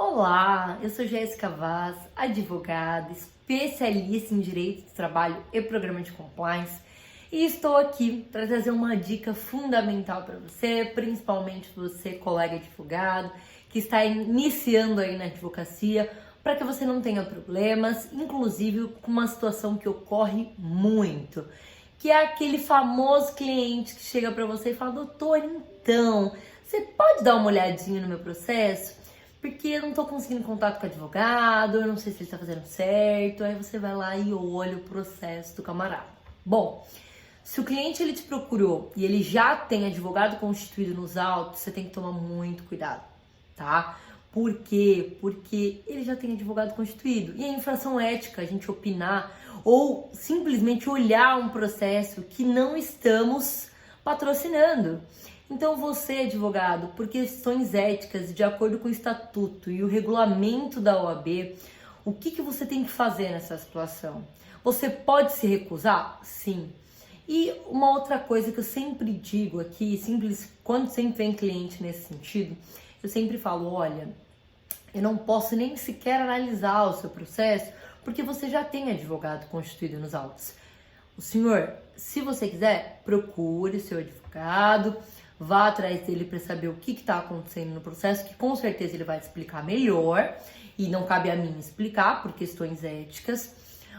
Olá, eu sou Jéssica Vaz, advogada, especialista em direito do trabalho e programa de compliance, e estou aqui para trazer uma dica fundamental para você, principalmente você, colega advogado, que está iniciando aí na advocacia, para que você não tenha problemas, inclusive com uma situação que ocorre muito, que é aquele famoso cliente que chega para você e fala: doutor, então, você pode dar uma olhadinha no meu processo? Porque eu não tô conseguindo contato com o advogado, eu não sei se ele tá fazendo certo. Aí você vai lá e olha o processo do camarada. Bom, se o cliente ele te procurou e ele já tem advogado constituído nos autos, você tem que tomar muito cuidado, tá? Por quê? Porque ele já tem advogado constituído. E é infração ética a gente opinar ou simplesmente olhar um processo que não estamos patrocinando. Então você, advogado, por questões éticas, de acordo com o estatuto e o regulamento da OAB, o que você tem que fazer nessa situação? Você pode se recusar? Sim. E uma outra coisa que eu sempre digo aqui, quando sempre vem cliente nesse sentido, eu sempre falo: olha, eu não posso nem sequer analisar o seu processo, porque você já tem advogado constituído nos autos. O senhor, se você quiser, procure o seu advogado, vá atrás dele para saber o que está acontecendo no processo, que com certeza ele vai te explicar melhor, e não cabe a mim explicar por questões éticas.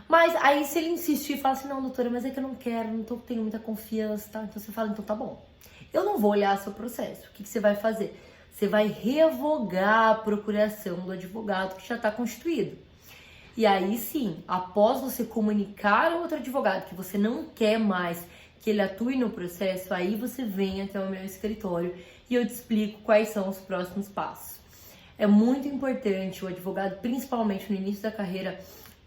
Mas aí se ele insistir e falar assim: não, doutora, mas é que eu não quero, tenho muita confiança, tá? Então você fala: então tá bom, eu não vou olhar seu processo. O que você vai fazer? Você vai revogar a procuração do advogado que já está constituído. E aí sim, após você comunicar ao outro advogado que você não quer mais que ele atue no processo, aí você vem até o meu escritório e eu te explico quais são os próximos passos. É muito importante o advogado, principalmente no início da carreira,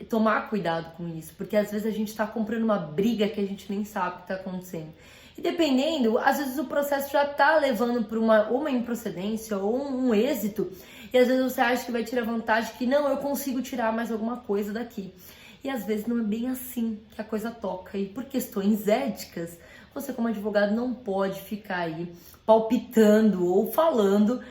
tomar cuidado com isso, porque às vezes a gente está comprando uma briga que a gente nem sabe o que está acontecendo. E dependendo, às vezes o processo já está levando para uma improcedência ou um êxito, e às vezes você acha que vai tirar vantagem, que não, eu consigo tirar mais alguma coisa daqui. E às vezes não é bem assim que a coisa toca. E por questões éticas, você como advogado não pode ficar aí palpitando ou falando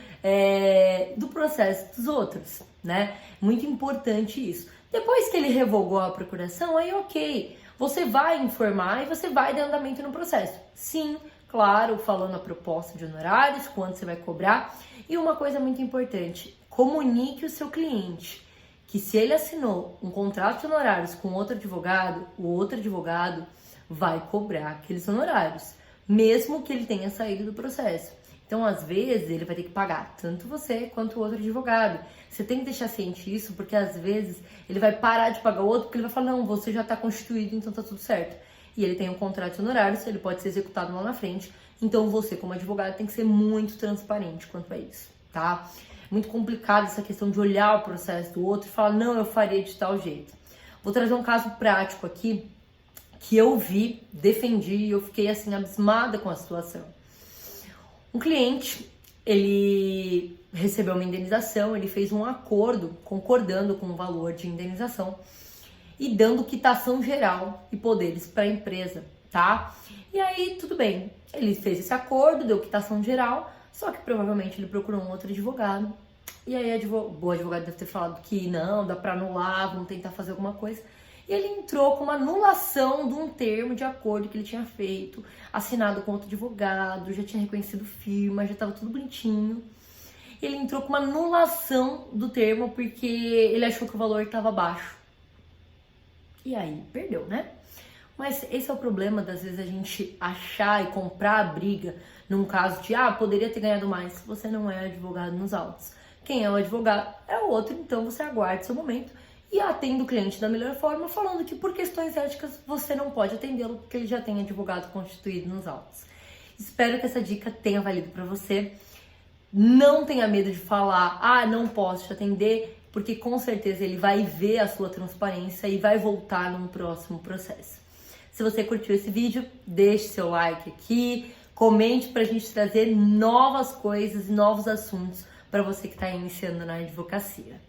do processo dos outros, né? Muito importante isso. Depois que ele revogou a procuração, aí ok, você vai informar e você vai dar andamento no processo. Sim, claro, falando a proposta de honorários, quanto você vai cobrar. E uma coisa muito importante, comunique o seu cliente que se ele assinou um contrato de honorários com outro advogado, o outro advogado vai cobrar aqueles honorários, mesmo que ele tenha saído do processo. Então, às vezes, ele vai ter que pagar tanto você quanto o outro advogado. Você tem que deixar ciente isso, porque às vezes ele vai parar de pagar o outro, porque ele vai falar: não, você já está constituído, então tá tudo certo. E ele tem um contrato de honorários, ele pode ser executado lá na frente. Então, você, como advogado, tem que ser muito transparente quanto a isso, tá? Muito complicado essa questão de olhar o processo do outro e falar: não, eu faria de tal jeito. Vou trazer um caso prático aqui que eu vi, defendi e eu fiquei assim abismada com a situação. Um cliente, ele recebeu uma indenização, ele fez um acordo concordando com o valor de indenização e dando quitação geral e poderes para a empresa, tá? E aí, tudo bem, ele fez esse acordo, deu quitação geral, só que provavelmente ele procurou um outro advogado. E aí o advogado deve ter falado que não, dá para anular, vamos tentar fazer alguma coisa. E ele entrou com uma anulação de um termo de acordo que ele tinha feito, assinado com outro advogado, já tinha reconhecido firma, já estava tudo bonitinho. Ele entrou com uma anulação do termo porque ele achou que o valor estava baixo. E aí perdeu, né? Mas esse é o problema das vezes a gente achar e comprar a briga num caso de poderia ter ganhado mais se você não é advogado nos autos. Quem é o advogado é o outro, então você aguarde seu momento e atenda o cliente da melhor forma, falando que por questões éticas você não pode atendê-lo porque ele já tem advogado constituído nos autos. Espero que essa dica tenha valido para você. Não tenha medo de falar: não posso te atender, porque com certeza ele vai ver a sua transparência e vai voltar num próximo processo. Se você curtiu esse vídeo, deixe seu like aqui, comente pra gente trazer novas coisas e novos assuntos para você que está iniciando na advocacia.